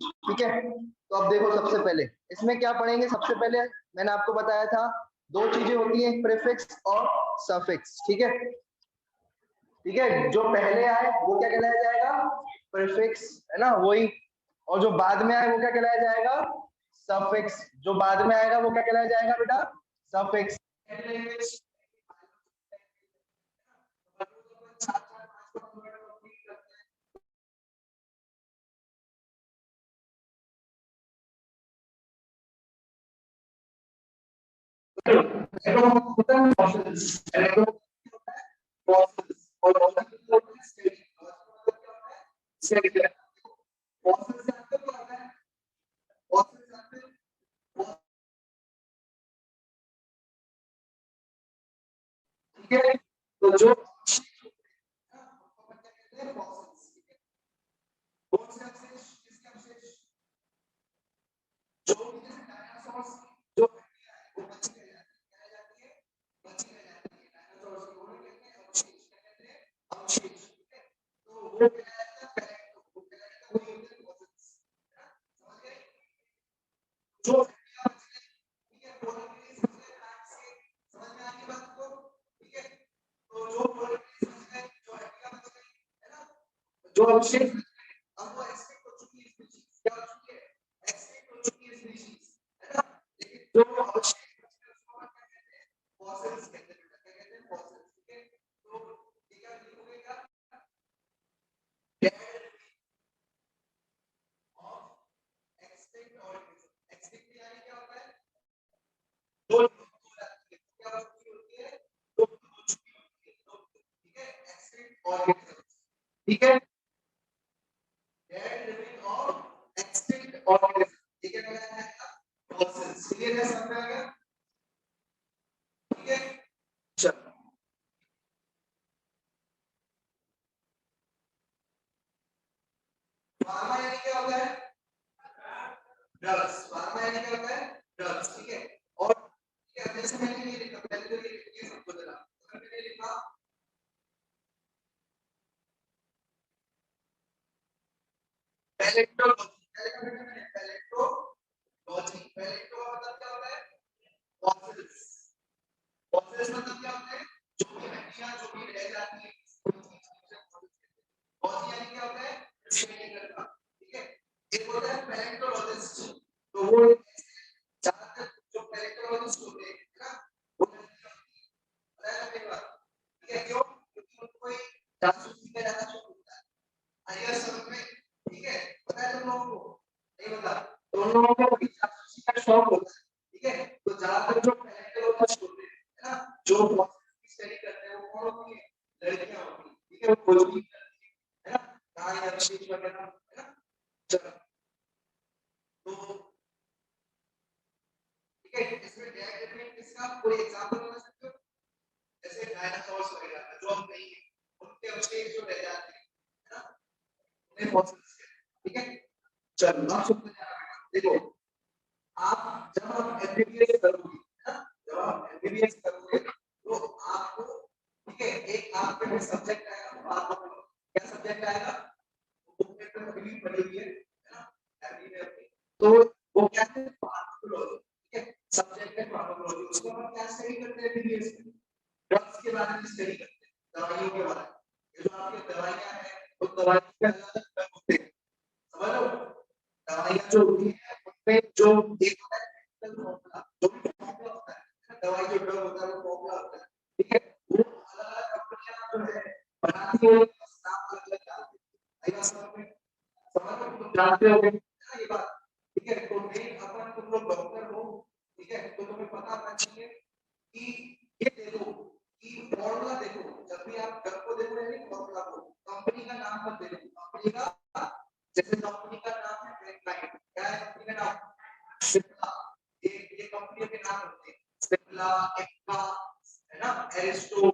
ठीक है, तो अब देखो सबसे पहले इसमें क्या पढ़ेंगे। सबसे पहले मैंने आपको बताया था दो चीजें होती हैं, प्रीफिक्स और सफिक्स। ठीक है, ठीक है, जो पहले आए वो क्या कहलाया जाएगा, प्रीफिक्स, है ना वही, और जो बाद में आए वो क्या कहलाया जाएगा, सफिक्स। जो बाद में आएगा वो क्या कहलाया जाएगा बेटा, सफिक्स। ठीक है, तो जो जो अवशेष अब वो एक्सपेक्ट हो चुकी है स्पीशीज, क्या हो चुकी है, एक्सपेक्ट हो चुकी है स्पीशीज, है ना। लेकिन जो अवशेष बचते हैं उसको क्या कहते हैं, फॉसिल्स कहते हैं। क्या कहते हैं, फॉसिल्स। ठीक है, तो ये क्या लिखोगे, क्या ऑफ एक्सपेक्ट ऑर्गेनिज्म। एक्सपेक्ट यानी क्या होता है, जो क्या हो चुकी होती है, जो हो चुकी होती है। ठीक है, एक्सपेक्ट ऑर्गेनिज्म। ठीक है, डेड लिविंग और एक्सटिंक्ट ऑर्गेनिज्म, ये क्या कहलाता है, फॉसिल्स। क्लियर है, समझ में आ गया। ठीक है, चलो फार्मा यानी क्या होता है, ड्रग्स। फार्मा यानी क्या होता है, ड्रग्स। ठीक है, और ठीक है, जैसे मैंने ये लिखा, पहले तो ये सबको जरा मैंने लिखा पैलेटोलॉजी। पैलेटोलॉजी, पैलेटो मतलब क्या होता है, फॉसिल्स। फॉसिल्स मतलब क्या होता है, जो भी हड्डियां जो भी रह जाती है, फॉसिल यानी क्या होता है, स्टडी करना। ठीक है, एक होता है पैलेटोलॉजिस्ट, तो वो ज्यादातर जो पैलेटोलॉजिस्ट होते हैं ना, वो ठीक है, क्यों, क्योंकि उनको कोई जासूसी का ज्यादा शौक होता है। आइए समझ में, ठीक है, पता है तुम लोगों को, नहीं पता, तो उन लोगों को जासूसी का शौक होता है। ठीक है, तो ज्यादातर जो पैलेटोलॉजिस्ट होते हैं, है ना, जो स्टडी करते हैं, वो कौन होती है, लड़कियां होती हैं। ठीक है, वो खोजबीन करती है ना, कहाँ ये अवशेष वगैरह, है ना। चलो, तो ठीक है, इसमें डेवलपमेंट किसका कोई एग्जांपल बता सकते हो, जैसे डायनासोर्स वगैरह का, जो हम नहीं है, उनके अवशेष जो रह जाते हैं, है ना, उन्हें फॉसिल्स कहते हैं। ठीक है, चलो आप सुनते जाना। देखो, आप जब आप एमबीबीएस करोगे, है ना, जब आप एमबीबीएस करोगे तो आपको, ठीक है, एक आपके में सब्जेक्ट आएगा, फार्माकोलॉजी। क्या सब्जेक्ट आएगा, बुक में तो कभी भी पढ़ी हुई है ना, एमबीबीएस में, तो वो क्या है, फार्माकोलॉजी। ठीक है, सब्जेक्ट है फार्माकोलॉजी। उसको हम क्या स्टडी करते हैं एमबीबीएस में, ड्रग्स के बारे में स्टडी करते हैं, दवाइयों के बारे में। ये जो आपकी दवाइयां हैं, वो दवाइयों के अलग अलग होते हैं, समझ लो। दवाइयां जो होती है उनमें जो एक होता है फॉर्मूला, जो भी फॉर्मूला होता है, दवाई जो ड्रग होता है वो फॉर्मूला होता है। ठीक है, वो अलग अलग कंपनियां जो है बनाती है, नाम अलग अलग डालती है। आई बात समझ में, समझ में, तुम जानते हो ना ये बात। ठीक है, तो नहीं अपन तुम लोग डॉक्टर हो, ठीक है, तो तुम्हें पता होना चाहिए कि ये देखो कि फॉर्मूला देखो, जब भी आप ड्रग को देखो यानी फॉर्मूला को, कंपनी का नाम मत देखो, कंपनी का, जैसे कंपनी का नाम है मैकलाइन, क्या है कंपनी का नाम, सिप्ला। ये कंपनियों के नाम होते हैं, सिप्ला, एक्वा, है ना, एरिस्टो, है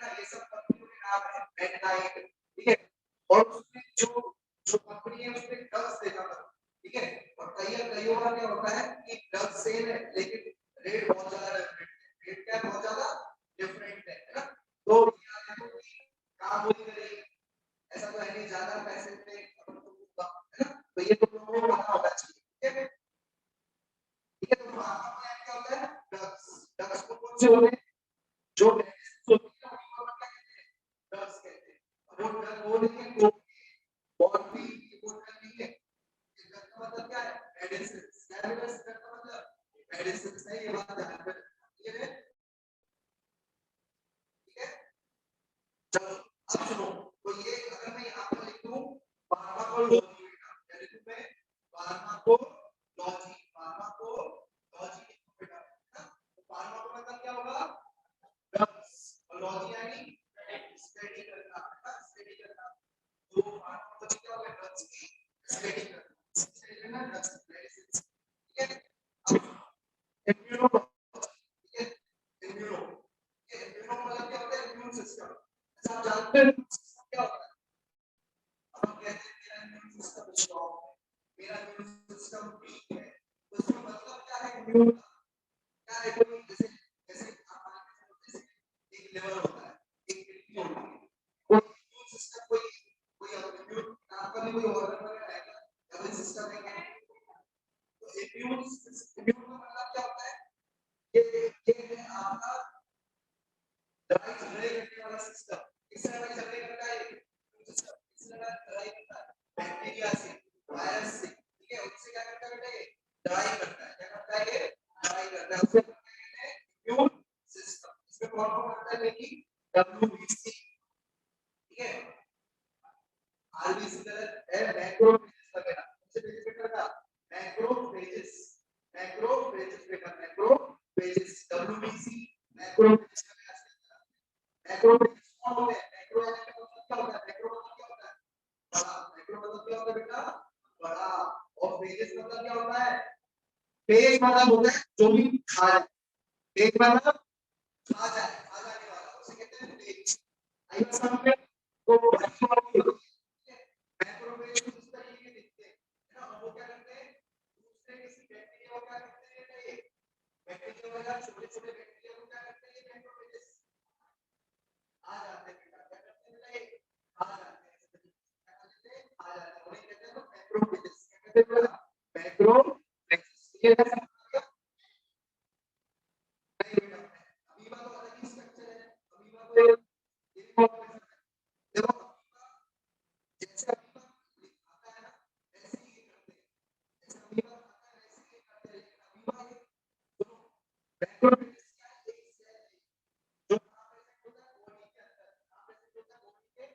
ना, ये सब कंपनियों के नाम है, मैकलाइन। ठीक है, और उसमें जो जो कंपनी है उसमें ड्रग्स देखा था। ठीक है, और कई बार क्या होता है कि ड्रग्स सेम है लेकिन रेट बहुत ज्यादा डिफरेंट है, रेट क्या है, बहुत ज्यादा डिफरेंट है ना। तो ये देखो कि काम वही करेगी, ऐसा तो है नहीं ज्यादा पैसे पे है ना, तो ये तो लोगों को पता से होते हैं जो मेडिसिन होती है उनको हम क्या कहते हैं, ड्रग्स कहते हैं। वो ड्रग वो नहीं है, वो और भी वो ड्रग नहीं है। ड्रग का मतलब क्या है, मेडिसिन। क्या है ड्रग का मतलब, मेडिसिन है। ये बात ध्यान में रखिए, ठीक है। चलो अब सुनो, तो ये अगर मैं यहाँ पर लिख दूं फार्माकोलॉजी, यानी कि मैं फार्माकोलॉजी, फार्माकोलॉजी लिखूं बेटा, है ना। तो फार्माको मतलब क्या होगा, ड्रग्स, और लॉजी यानी स्टडी करना, है ना, स्टडी करना। तो फार्माकोलॉजी क्या होगा, ड्रग्स की स्टडी करना, स्टडी करना ड्रग्स मेडिसिन, ठीक है। अब इम्यूनोलॉजी, ठीक है, इम्यूनो, ये इम्यूनो मतलब क्या होता है, इम्यून सिस्टम। अच्छा आप जानते हैं क्या होता है, अब हम कहते हैं मेरा इम्यून सिस्टम स्ट्रांग है, मेरा इम्यून सिस्टम वीक है, तो इसका मतलब क्या है इम्यून का, क्या है, कोई जैसे जैसे आप मान के चलो, जैसे एक लिवर होता है, एक किडनी होती है, कोई इम्यून सिस्टम, कोई कोई इम्यून आपका भी कोई ऑर्गन वगैरह है क्या, या कोई सिस्टम है क्या, तो इम्यून का मतलब क्या होता है, ये है आपका दवाई चलाई करने वाला सिस्टम। किससे दवाई चलाई करता है, सिस्टम किससे दवाई करता है, बैक्टीरिया से, वायरस से, ठीक है, उससे क्या करता है बेटा, ये दवाई करता है, क्या करता है, ये दवाई करता है, उसे कहते हैं इम्यून सिस्टम। इसमें कौन कौन आता है देखिए, डब्ल्यूबीसी, ठीक है, आरबीसी गलत है, मैक्रोफेजेस वगैरह, उनसे बेनिफिट का मैक्रोफेजेस, मैक्रोफेजेस बेटा, मैक्रोफेजेस, डब्ल्यूबीसी मैक्रोफेजेस, मैक्रोफेजेस कौन होते हैं, मैक्रो यानी कि मतलब क्या होता है, मैक्रो मतलब क्या होता है, बड़ा, मैक्रो मतलब क्या होता है बेटा, बड़ा, और फेजेस मतलब क्या होता है, फेज मतलब होता है जो भी खा जाए, फेज मतलब खा जाए, खा जाने वाला, उसे कहते हैं फेज। आई बात समझ में, तो मैक्रोफेज कुछ इस तरीके के दिखते हैं, है ना, और वो क्या करते हैं, दूसरे किसी बैक्टीरिया को क्या करते हैं, ये बैक्टीरिया वगैरह, छोटे छोटे बैक्टीरिया को क्या करते हैं, ये मैक्रोफेजेस आ जाते हैं बेटा, क्या करते हैं बेटा, ये आ जाते हैं, क्या करते हैं, आ जाते हैं, और ये कहते हैं मैक्रोफेजेस, क्या कहते हैं बेटा, मैक्रोफेजेस, ये है नहीं बेटा, अमीबा तो अलग ही स्ट्रक्चर है, अमीबा तो देखो जैसे अमीबा आता है ना, वैसे ही ये करते हैं, जैसे अमीबा आता है वैसे ही ये करते हैं, लेकिन अमीबा ये सुनो, मैक्रोफेजेस क्या है, एक सेल है जो कहां प्रेजेंट होता है, बॉडी के अंदर, कहां प्रेजेंट होता है, बॉडी के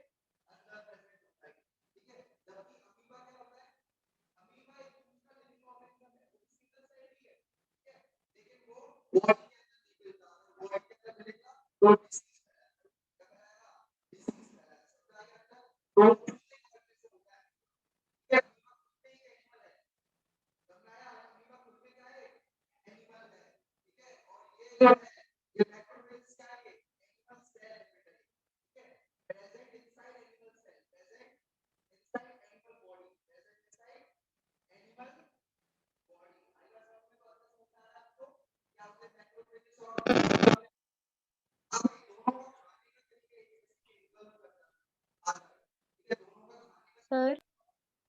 अंदर प्रेजेंट होता है, ठीक है। जबकि अमीबा क्या होता है, अमीबा एक दूसरा लिविंग ऑर्गेनिज्म है, वो सिंगल सेल ही है, ठीक है, लेकिन वो बॉडी के अंदर नहीं मिलता, अगर बॉडी के अंदर मिलेगा तो डिसीज फैलाएगा, डिसीज फैलाएगा, समझ आ गया, तो ये मैक्रोफेज क्या है, एनिमल सेल है, ठीक है, present inside animal cell, present inside animal body, present inside animal body. आई बात समझ में, तो आता समझ आ रहा है आपको, क्या होते हैं मैक्रोफेजेस और अब ये दोनों को खाने का तरीका एक दूसरे के इन्वॉल्व करना आ जाता है, ठीक है, दोनों का खाने का सर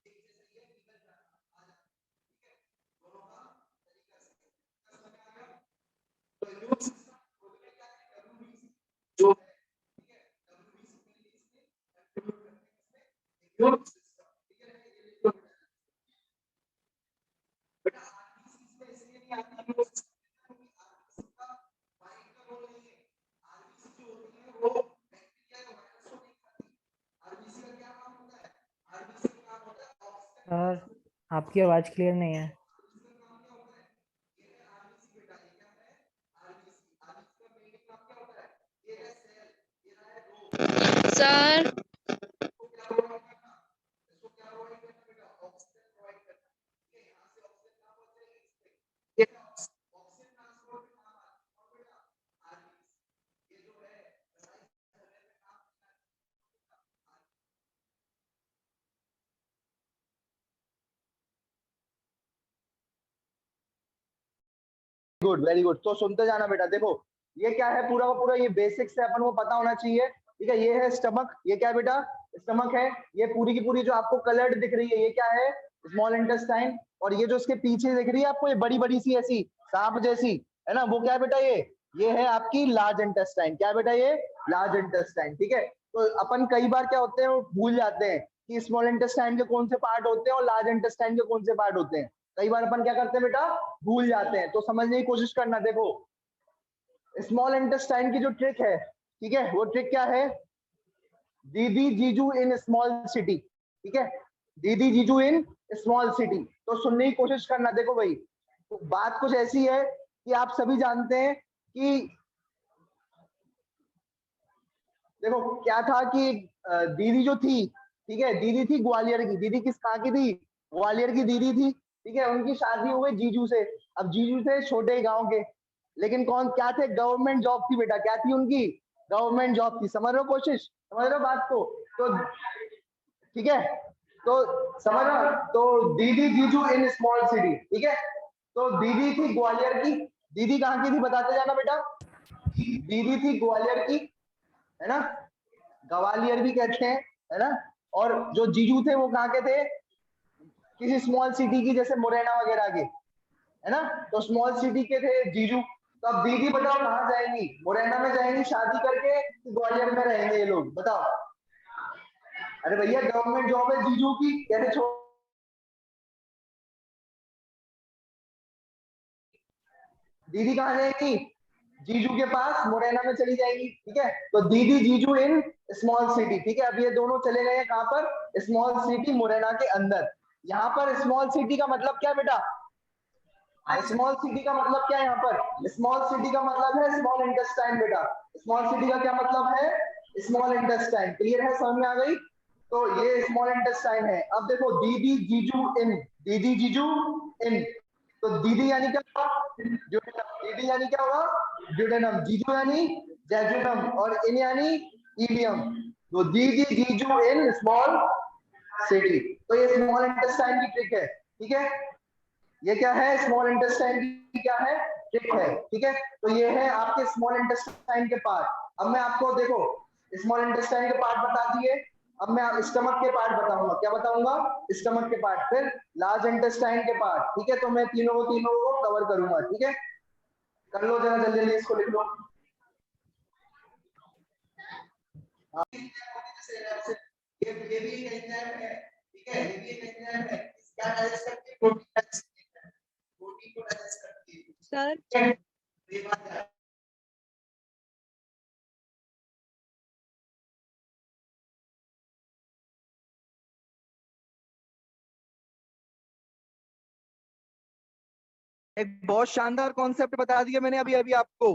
एक जैसे ये निकल जाना आ जाता है, ठीक है, दोनों का तरीका से समझ में आ गया। तो इम्यून सिस्टम बोलने क्या है, डब्ल्यूबीसी जो है, ठीक है, डब्ल्यूबीसी के लिए इसमें कंट्रीब्यूट करते हैं, इसमें इम्यून सिस्टम, ठीक है, ये लिख लो बेटा, आरबीसी में इसलिए नहीं आती इम्यून सिस्टम, क्योंकि आरबीसी का माइंड का रोल नहीं है, आरबीसी जो होती है वो बैक्टीरिया या वायरस को नहीं खाती, आरबीसी का क्या काम होता है, आरबीसी का काम होता है ऑक्सीजन सर ट्रांसपोर्ट, आपकी आवाज क्लियर नहीं है। आरबीसी का काम क्या होता है, ये है आरबीसी बेटा, ये क्या है, आरबीसी, आरबीसी का मेन काम क्या होता है, ये है सेल, ये रहा है दो सर इसको क्या प्रोवाइड करना, इसको क्या प्रोवाइड करना बेटा, ऑक्सीजन प्रोवाइड करना, ठीक है, यहाँ से ऑक्सीजन कहाँ पहुंचेगी, इसमें, ये ऑक्सीजन ट्रांसपोर्ट में काम आती है, और बेटा आरबीसी, ये जो है सर्वाइव करने में काम गुड, वेरी गुड। तो सुनते जाना बेटा, देखो ये क्या है, पूरा का पूरा ये बेसिक्स है, अपन को पता होना चाहिए, ठीक है। ये है स्टमक, ये क्या है बेटा, स्टमक है। ये पूरी की पूरी जो आपको कलर्ड दिख रही है, ये क्या है, स्मॉल इंटेस्टाइन। और ये जो इसके पीछे दिख रही है आपको, ये बड़ी बड़ी सी ऐसी सांप जैसी, है ना, वो क्या है बेटा, ये ये है आपकी लार्ज इंटेस्टाइन। क्या बेटा, ये लार्ज इंटेस्टाइन। ठीक है, तो अपन कई बार क्या होते हैं, वो भूल जाते हैं कि स्मॉल इंटेस्टाइन के कौन से पार्ट होते हैं और लार्ज इंटेस्टाइन के कौन से पार्ट होते हैं। कई बार अपन क्या करते हैं बेटा, भूल जाते हैं। तो समझने की कोशिश करना। देखो, स्मॉल इंटेस्टाइन की जो ट्रिक है, ठीक है, वो ट्रिक क्या है, दीदी जीजू इन स्मॉल सिटी। ठीक है, दीदी जीजू इन स्मॉल सिटी। तो सुनने की कोशिश करना। देखो भाई, तो बात कुछ ऐसी है कि आप सभी जानते हैं कि देखो क्या था कि दीदी जो थी, ठीक है, दीदी थी ग्वालियर की। दीदी किस कहाँ की थी, ग्वालियर की दीदी थी। ठीक है, उनकी शादी हो गई जीजू से। अब जीजू थे छोटे गांव के, लेकिन कौन क्या थे, गवर्नमेंट जॉब थी बेटा। क्या थी उनकी, गवर्नमेंट जॉब थी। समझ रहे हो कोशिश, समझ रहे हो बात को। तो ठीक है, तो समझ रहे हो, तो दीदी जीजू इन स्मॉल सिटी। ठीक है, तो दीदी थी ग्वालियर की। दीदी कहाँ की थी बताते जाना बेटा, दीदी थी ग्वालियर की, है ना, ग्वालियर भी कहते हैं, है ना। और जो जीजू थे वो कहाँ के थे, किसी स्मॉल सिटी की, जैसे मुरैना वगैरह के, है ना। तो स्मॉल सिटी के थे जीजू। तो अब दीदी बताओ कहाँ जाएंगी, मुरैना में जाएंगी शादी करके कि ग्वालियर में रहेंगे ये लोग, बताओ। अरे भैया गवर्नमेंट जॉब है जीजू की, कैसे छोड़, दीदी कहाँ जाएंगी, जीजू के पास मुरैना में चली जाएगी। ठीक है, तो दीदी जीजू इन स्मॉल सिटी। ठीक है, अब ये दोनों चले गए हैं कहां पर, स्मॉल सिटी मुरैना के अंदर। यहाँ पर स्मॉल सिटी का मतलब क्या है बेटा, स्मॉल सिटी का मतलब क्या है, यहाँ पर स्मॉल सिटी का मतलब है स्मॉल इंटेस्टाइन बेटा। स्मॉल सिटी का क्या मतलब है, स्मॉल इंटेस्टाइन। क्लियर है, समझ में आ गई। तो ये स्मॉल इंटेस्टाइन है। अब देखो, दीदी जीजू इन, दीदी जीजू इन, तो दीदी यानी क्या हुआ, ड्यूडेनम। दीदी यानी क्या हुआ, ड्यूडेनम। जीजू यानी जैजुनम, और इन यानी इलियम। तो दीदी जीजू इन स्मॉल सिटी। तो ये स्मॉल इंटेस्टाइन की ट्रिक है। ठीक है, ये क्या है, स्मॉल इंटेस्टाइन की क्या है, ट्रिक है। ठीक है, तो ये है आपके स्मॉल इंटेस्टाइन के पार्ट। अब मैं आपको देखो स्मॉल इंटेस्टाइन के पार्ट बता दिए। अब मैं स्टमक के पार्ट बताऊंगा। क्या बताऊंगा, स्टमक के पार्ट, फिर लार्ज इंटेस्टाइन के पार्ट। ठीक है, तो मैं तीनों को कवर करूंगा। ठीक है, कर लो जरा जल्दी जल्दी, इसको लिख लो। ये भी एक एंजाइम है। ठीक है, ये भी एक एंजाइम है। क्या डाइजेस्ट करती है, प्रोटीन डाइजेस्ट करती है, प्रोटीन को डाइजेस्ट करती है सर। ये बात है। एक बहुत शानदार कॉन्सेप्ट बता दिया मैंने अभी अभी आपको।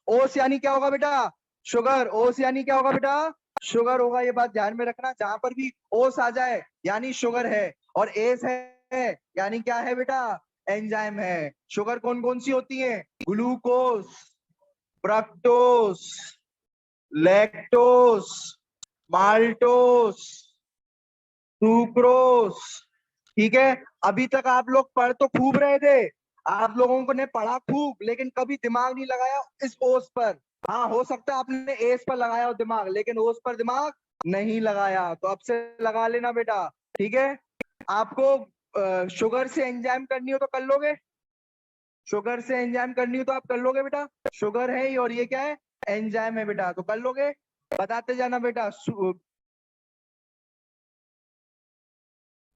ओस यानी क्या होगा बेटा, शुगर। ओस यानी क्या होगा बेटा, शुगर होगा। ये बात ध्यान में रखना, जहां पर भी ओस आ जाए यानी शुगर है, और एस है यानी क्या है बेटा, एंजाइम है। शुगर कौन कौन सी होती है, glucose, fructose, lactose, maltose, sucrose. ठीक है, अभी तक आप लोग पढ़ तो खूब रहे थे, आप लोगों को ने पढ़ा खूब, लेकिन कभी दिमाग नहीं लगाया इस ओस पर। हाँ, हो सकता है आपने एस पर लगाया हो दिमाग, लेकिन ओस पर दिमाग नहीं लगाया। तो अब से लगा लेना बेटा। ठीक है, आपको शुगर से एंजाइम करनी हो तो कर लोगे, शुगर से एंजाइम करनी हो तो आप कर लोगे बेटा। शुगर है ये, और ये क्या है, एंजाइम है बेटा, तो कर लोगे। बताते जाना बेटा।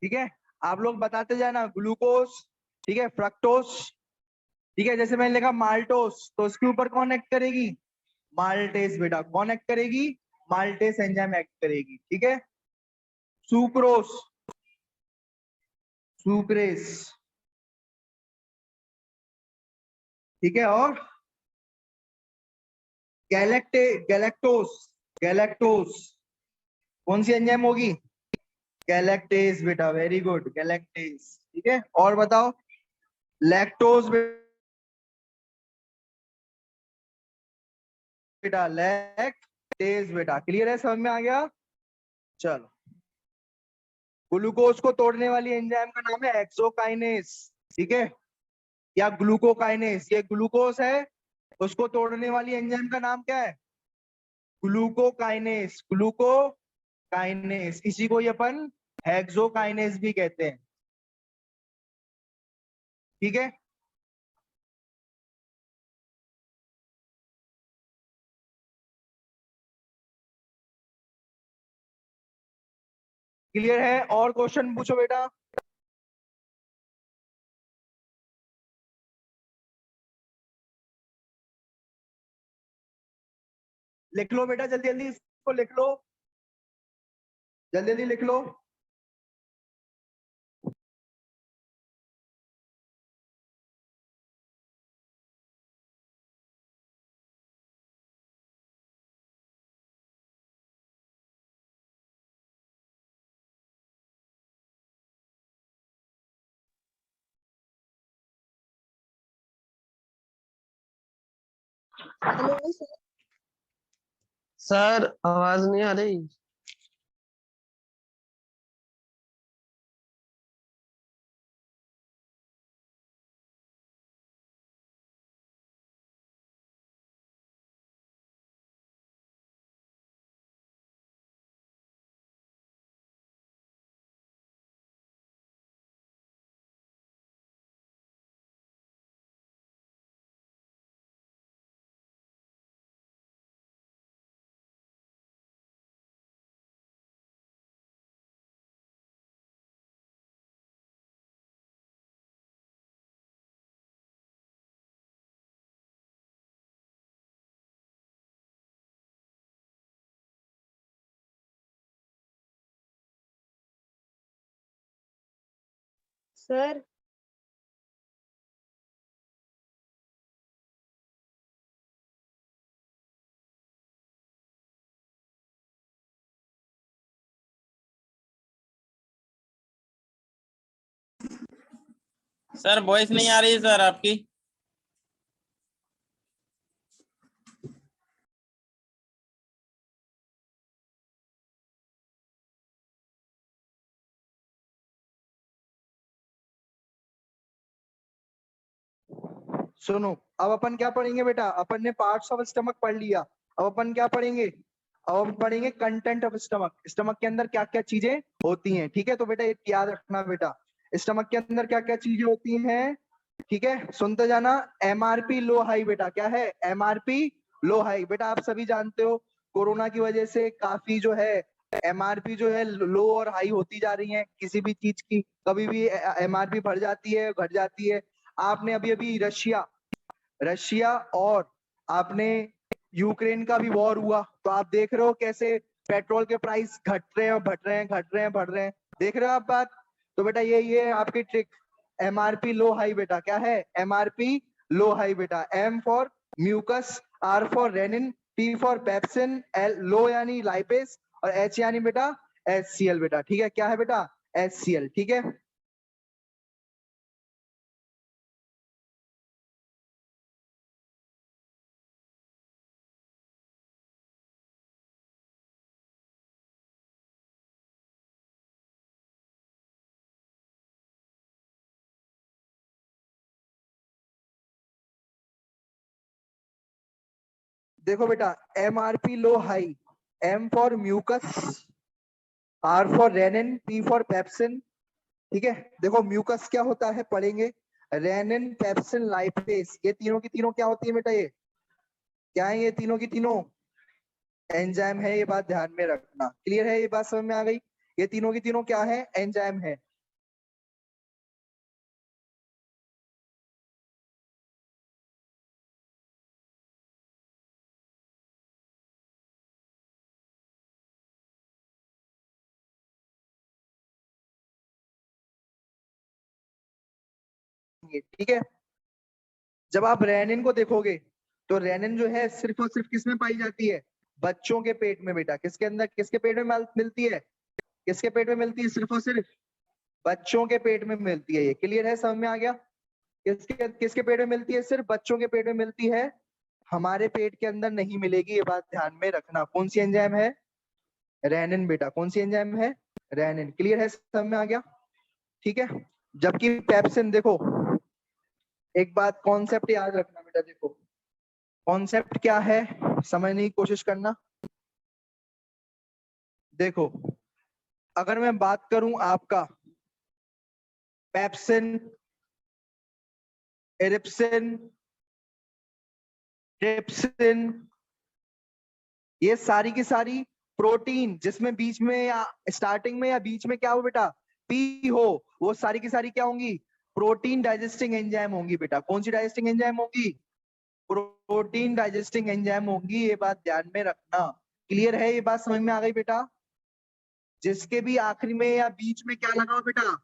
ठीक है, आप लोग बताते जाना। ग्लूकोज, ठीक है, फ्रक्टोज, ठीक है, जैसे मैंने लिखा माल्टोस, तो उसके ऊपर कौन एक्ट करेगी, माल्टेस बेटा। कौन एक्ट करेगी, माल्टेस एंजाइम एक्ट करेगी। ठीक है, सुक्रोस, सुक्रेस, ठीक है, और गैलेक्टोस, गैलेक्टोस कौन सी एंजाइम होगी, गैलेक्टेस बेटा। Very good, galactase. ठीक है, और बताओ, लैक्टोज बेटा, लैक्टेस बेटा। क्लियर है, समझ में आ गया। चलो, ग्लूकोज को तोड़ने वाली एंजाइम का नाम है हेक्सोकाइनेस। ठीक है, या ग्लूकोकाइनेस। ये ग्लूकोज है, उसको तोड़ने वाली एंजाइम का नाम क्या है, ग्लूकोकाइनेस, ग्लूकोकाइनेस। इसी को ये अपन हेक्सोकाइनेस भी कहते हैं। ठीक है, क्लियर है? और क्वेश्चन पूछो बेटा। लिख लो बेटा, जल्दी जल्दी इसको लिख लो, जल्दी जल्दी लिख लो। सर आवाज नहीं आ रही। सर सर वॉइस नहीं आ रही है सर आपकी। सुनो, अब अपन क्या पढ़ेंगे बेटा? अपन ने पार्ट्स ऑफ स्टमक पढ़ लिया, अब अपन क्या पढ़ेंगे? अब हम पढ़ेंगे कंटेंट ऑफ स्टमक। स्टमक के अंदर क्या क्या चीजें होती हैं, ठीक है? तो बेटा ये याद रखना बेटा, स्टमक के अंदर क्या क्या चीजें होती हैं, ठीक है? सुनते जाना। एमआरपी लो हाई बेटा, क्या है? एमआरपी लो हाई। बेटा आप सभी जानते हो कोरोना की वजह से काफी जो है एमआरपी जो है लो और हाई होती जा रही है किसी भी चीज की। कभी भी एमआरपी बढ़ जाती है, घट जाती है। आपने अभी अभी रशिया और आपने यूक्रेन का भी वॉर हुआ, तो आप देख रहे हो कैसे पेट्रोल के प्राइस घट रहे हैं, बढ़ रहे हैं, घट रहे हैं, बढ़ रहे हैं। देख रहे हो आप बात? तो बेटा ये आपकी ट्रिक, एमआरपी लो हाई बेटा। क्या है? एमआरपी लो हाई बेटा। M for mucus, R for rennin, P for pepsin, L low यानी लाइपेस, और एच यानी बेटा HCl बेटा। ठीक है? क्या है बेटा? HCl। ठीक है? देखो बेटा, MRP low high, M for mucus, R for rennin, P for pepsin. ठीक है? देखो म्यूकस क्या होता है पढ़ेंगे, रेनिन, पेप्सिन, लाइपेस, ये तीनों की तीनों क्या होती है बेटा? ये क्या है? ये तीनों की तीनों एंजाइम है, ये बात ध्यान में रखना। क्लियर है? ये बात समझ में आ गई? ये तीनों की तीनों क्या है? एंजाइम है। ठीक है? जब आप रेनिन को देखोगे तो रेनिन जो है सिर्फ और सिर्फ किसमें पाई जाती है? बच्चों के पेट में बेटा। किसके अंदर, किसके पेट में मिलती है? किसके पेट में मिलती है? सिर्फ और सिर्फ बच्चों के पेट में मिलती है। ये क्लियर है? समझ में आ गया? किसके किसके पेट में मिलती है? सिर्फ बच्चों के पेट में मिलती है, हमारे पेट के अंदर नहीं मिलेगी। ये बात ध्यान में रखना। कौन सी एंजाइम है? रेनिन बेटा। कौन सी एंजाइम है? रेनिन। क्लियर है? समझ में आ गया? ठीक है? जबकि पेप्सिन, देखो एक बात कॉन्सेप्ट याद रखना बेटा। देखो कॉन्सेप्ट क्या है समझने की कोशिश करना। देखो अगर मैं बात करूं आपका पेप्सिन, एरिप्सिन, ट्रिप्सिन, ये सारी की सारी प्रोटीन जिसमें बीच में या स्टार्टिंग में या बीच में क्या हो बेटा, पी हो, वो सारी की सारी क्या होंगी, प्रोटीन डाइजेस्टिंग एंजाइम होंगी बेटा। कौन सी डाइजेस्टिंग एंजाइम होंगी, प्रोटीन डाइजेस्टिंग एंजाइम होंगी, ये बात ध्यान में रखना। क्लियर है, ये बात समझ में आ गई बेटा। जिसके भी आखिरी में या बीच में क्या लगा हो बेटा,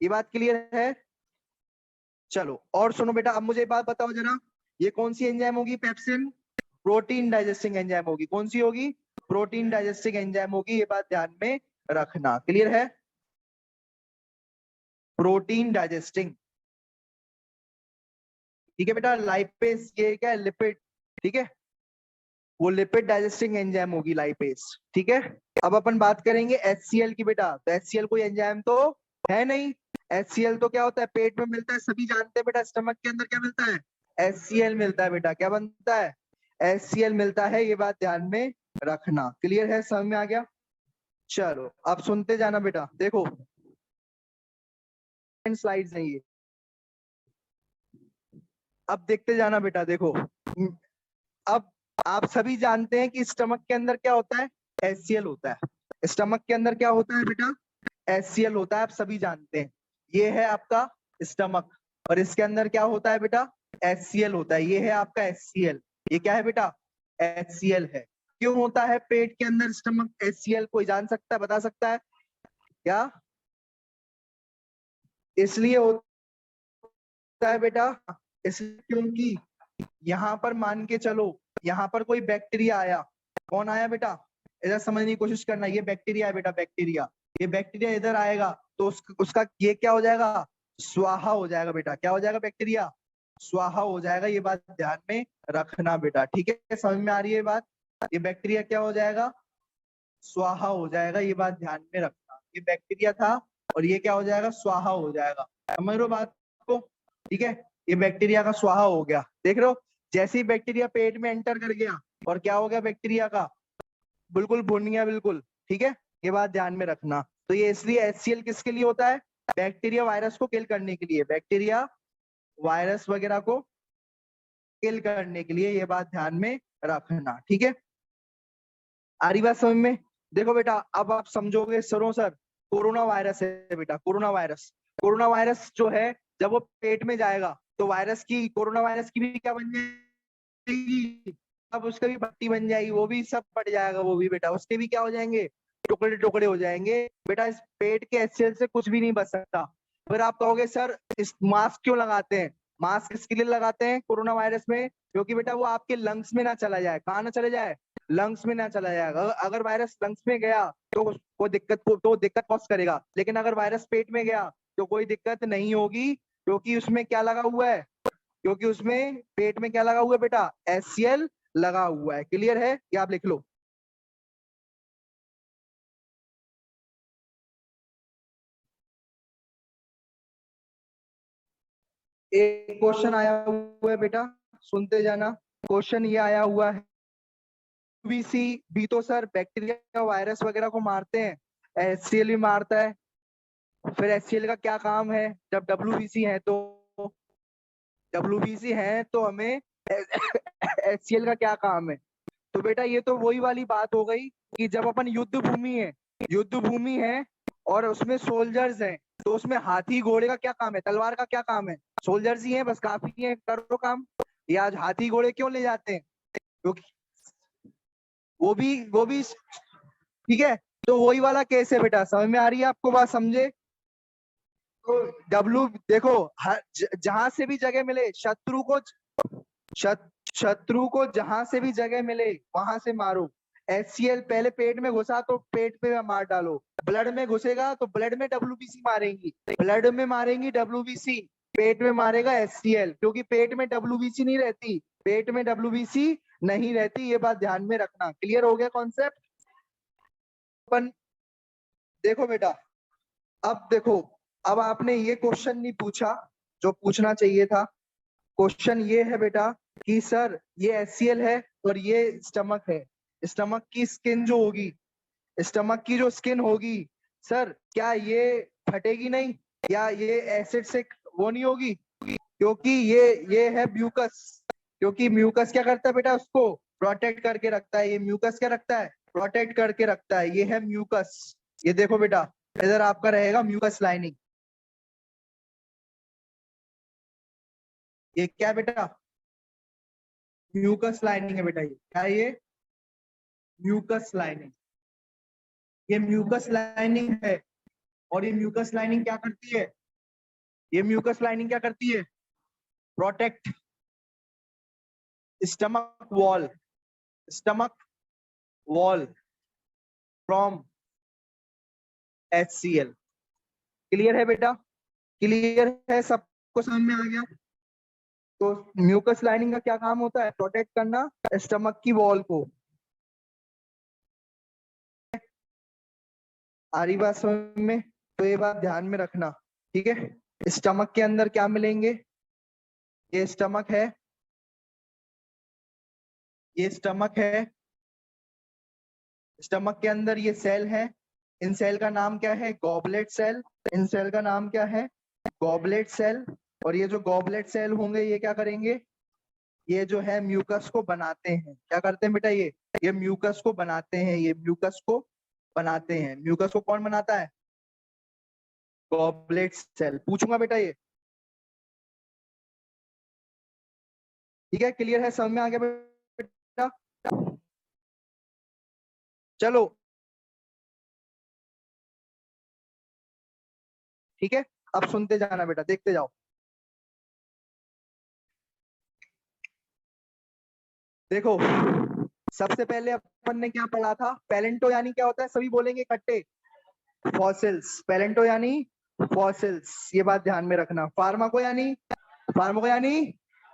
ये बात क्लियर है। चलो और सुनो बेटा, अब मुझे एक बात बताओ जरा, ये कौन सी एंजाइम होगी, पेप्सिन, प्रोटीन डाइजेस्टिंग एंजाइम होगी। कौन सी होगी, प्रोटीन डाइजेस्टिंग एंजाइम होगी, ये बात ध्यान में रखना। क्लियर है, प्रोटीन डाइजेस्टिंग। ठीक है बेटा, लाइपेज ये क्या है, लिपिड, ठीक है, वो लिपिड डाइजेस्टिंग एंजाइम होगी लाइपेज। ठीक है, अब अपन बात करेंगे HCl की बेटा। तो HCl कोई एंजाइम तो है नहीं। HCl तो क्या होता है, पेट में मिलता है, सभी जानते हैं बेटा। स्टमक के अंदर क्या मिलता है, HCl मिलता है बेटा। क्या बनता है, HCl मिलता है, ये बात ध्यान में रखना। क्लियर है, समझ में आ गया। चलो अब सुनते जाना बेटा, देखो स्लाइड्स हैं ये, अब देखते जाना बेटा। देखो अब आप सभी जानते हैं कि स्टमक के अंदर क्या होता है, HCl होता है। स्टमक के अंदर क्या होता है बेटा, HCl होता है, आप सभी जानते हैं। ये है आपका स्टमक और इसके अंदर क्या होता है बेटा, HCl होता है। ये है आपका HCl, ये क्या है बेटा, HCl है। क्यों होता है पेट के अंदर स्टमक HCl, कोई जान सकता है, बता सकता है क्या, इसलिए होता है बेटा, इसलिए क्योंकि यहाँ पर मान के चलो, यहाँ पर कोई बैक्टीरिया आया, कौन आया बेटा, इधर समझने की कोशिश करना, ये बैक्टीरिया है बेटा, बैक्टीरिया, ये बैक्टीरिया इधर आएगा तो उसका ये क्या हो जाएगा, स्वाहा हो जाएगा बेटा। क्या हो जाएगा, बैक्टीरिया स्वाहा हो जाएगा, ये बात ध्यान में रखना बेटा। ठीक है, समझ में आ रही है बात, ये बैक्टीरिया क्या हो जाएगा, स्वाहा हो जाएगा, ये बात ध्यान में रखना। ये बैक्टीरिया था और ये क्या हो जाएगा, स्वाहा हो जाएगा। समझ रहे हो बात को, ठीक है, ये बैक्टीरिया का स्वाहा हो गया। देख रहे हो, जैसे ही बैक्टीरिया पेट में एंटर कर गया और क्या हो गया बैक्टीरिया का, बिल्कुल भुन गया बिल्कुल। ठीक है, ये बात ध्यान में रखना। तो ये इसलिए HCl किसके लिए होता है, बैक्टीरिया वायरस को किल करने के लिए, बैक्टीरिया वायरस वगैरह को किल करने के लिए, ये बात ध्यान में रखना। ठीक है, आ रही बात समझ में। देखो बेटा, अब आप समझोगे सरों सर, कोरोना वायरस है बेटा, कोरोना वायरस। कोरोना वायरस जो है, जब वो पेट में जाएगा तो वायरस की, कोरोना वायरस की भी क्या बन जाएगी, अब उसका भी पट्टी बन जाएगी, वो भी सब पट जाएगा, वो भी बेटा, उसके भी क्या हो जाएंगे, टुकड़े टुकड़े हो जाएंगे बेटा। इस पेट के HCl से कुछ भी नहीं बच सकता। फिर आप कहोगे सर इस मास्क क्यों लगाते हैं, मास्क इसके लिए लगाते हैं कोरोना वायरस में, क्योंकि बेटा वो आपके लंग्स में ना चला जाए। कहाँ ना चले जाए, लंग्स में ना चला जाएगा। अगर वायरस लंग्स में गया तो कोई दिक्कत, तो दिक्कत कॉज करेगा, लेकिन अगर वायरस पेट में गया तो कोई दिक्कत नहीं होगी, क्योंकि उसमें क्या लगा हुआ है, क्योंकि उसमें पेट में क्या लगा हुआ है बेटा, HCl लगा हुआ है। क्लियर है, ये आप लिख लो। एक क्वेश्चन आया हुआ है बेटा, सुनते जाना। क्वेश्चन ये आया हुआ है, WBC भी तो सर बैक्टीरिया वायरस वगैरह को मारते हैं, HCl भी मारता है। फिर HCl का क्या काम है, जब WBC है तो, WBC है तो हमें HCl का क्या काम है। तो बेटा ये तो वही वाली बात हो गई कि जब अपन युद्ध भूमि है, युद्ध भूमि है और उसमें सोल्जर्स हैं, तो उसमें हाथी घोड़े का क्या काम है, तलवार का क्या काम है, सोल्जर्स ही हैं बस, काफी है, करो काम। ये आज हाथी घोड़े क्यों ले जाते हैं, क्योंकि वो भी ठीक है। तो वही वाला केस है बेटा, समझ में आ रही है आपको बात, समझे। तो देखो, जहां से भी जगह मिले शत्रु को, शत्रु को जहां से भी जगह मिले वहां से मारो। HCl पहले पेट में घुसा तो पेट पे मार डालो, ब्लड में घुसेगा तो ब्लड में WBC मारेंगी, ब्लड में मारेंगी WBC, पेट में मारेगा HCl, क्योंकि पेट में WBC नहीं रहती, पेट में WBC नहीं रहती, ये बात ध्यान में रखना। क्लियर हो गया कॉन्सेप्ट। अपन देखो बेटा, अब देखो, अब आपने ये क्वेश्चन नहीं पूछा जो पूछना चाहिए था। क्वेश्चन ये है बेटा कि सर ये HCl है और ये स्टमक है, स्टमक की स्किन जो होगी, स्टमक की जो स्किन होगी सर, क्या ये फटेगी नहीं, या ये एसिड से वो नहीं होगी, क्योंकि ये है म्यूकस। क्योंकि म्यूकस क्या करता है बेटा, उसको प्रोटेक्ट करके रखता है। ये म्यूकस क्या रखता है, प्रोटेक्ट करके रखता है। ये है म्यूकस। ये देखो बेटा, इधर आपका रहेगा म्यूकस लाइनिंग। ये क्या बेटा, म्यूकस लाइनिंग है बेटा। ये क्या है, ये म्यूकस लाइनिंग। ये म्यूकस लाइनिंग है। और ये म्यूकस लाइनिंग क्या करती है, ये म्यूकस लाइनिंग क्या करती है, protect stomach wall, stomach wall from HCl। Clear है बेटा, क्लियर है, सबको समझ में आ गया। तो म्यूकस लाइनिंग का क्या काम होता है, प्रोटेक्ट करना स्टमक की वॉल को। आ रही बात समझ में, तो ये बात ध्यान में रखना, ठीक है। स्टमक के अंदर क्या मिलेंगे, ये स्टमक है, ये स्टमक है। स्टमक के अंदर ये सेल है। इन सेल का नाम क्या है, गॉबलेट सेल। इन सेल का नाम क्या है, गॉबलेट सेल। और ये जो गॉबलेट सेल होंगे ये क्या करेंगे, ये जो है म्यूकस को बनाते हैं। क्या करते हैं बेटा, ये म्यूकस को बनाते हैं। ये म्यूकस को बनाते हैं। म्यूकस को कौन बनाता है, गॉबलेट सेल। पूछूंगा बेटा ये, ठीक है, क्लियर है, समझ में आ गया बेटा। चलो ठीक है, अब सुनते जाना बेटा, देखते जाओ। देखो, सबसे पहले अपन ने क्या पढ़ा था, पैलेंटो यानी क्या होता है, सभी बोलेंगे इकट्ठे, फॉसिल्स। पैलेंटो यानी फॉसिल्स, ये बात ध्यान में रखना। फार्माको यानी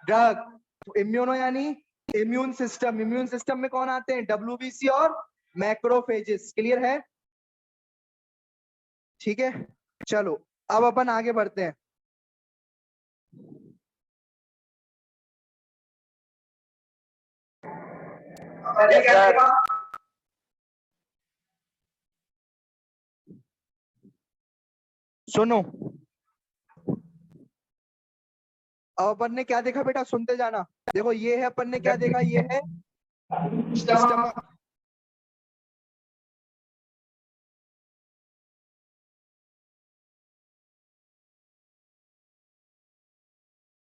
ड्रग। इम्यूनो यानी इम्यून सिस्टम। इम्यून सिस्टम में कौन आते हैं, WBC और मैक्रोफेजेस। क्लियर है, ठीक है। चलो अब अपन आगे बढ़ते हैं। सुनो, अब अपन ने क्या देखा बेटा, सुनते जाना। देखो ये है, अपन ने क्या देखा, ये है स्टमक।